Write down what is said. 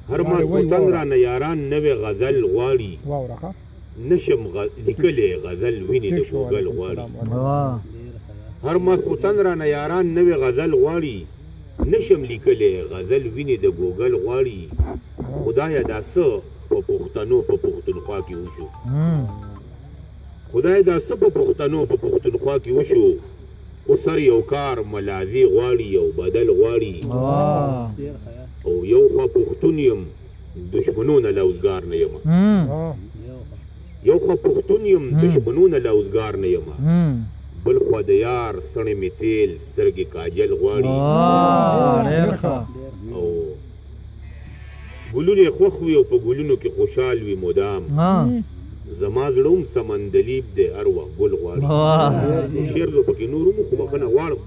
هر ماسخوتن رانه یاران نوې غزل غواړي نشم لیکلی غزل ویني د ګوګل غواړي هر ماسخوتن رانه یاران نوې غزل غواړي نشم لیکلی غزل ویني د ګوګل غواړي خدایه دا څه په پښتنو په پښتونخوا کې وشو خدای دا څه په پښتنو په پښتونخوا کې وشو اوس هر یو کار ملازي غواړي یو بدل غواړي او یو خوا پښتون یم دشمنونه له اوزګار نه یم یو خوا پښتون یم دشمنونه له اوزګار نه یم بل خوا د یار سڼې مې تیل سترګې کاجل غواړي او ګلونه یې خوښ وي او په ګلونو کې خوشحال وي مدام زما زړه هم سمندلیب دی هر وخت ګل غواړي شعر زه پکې نور هم خو بخښنه غواړم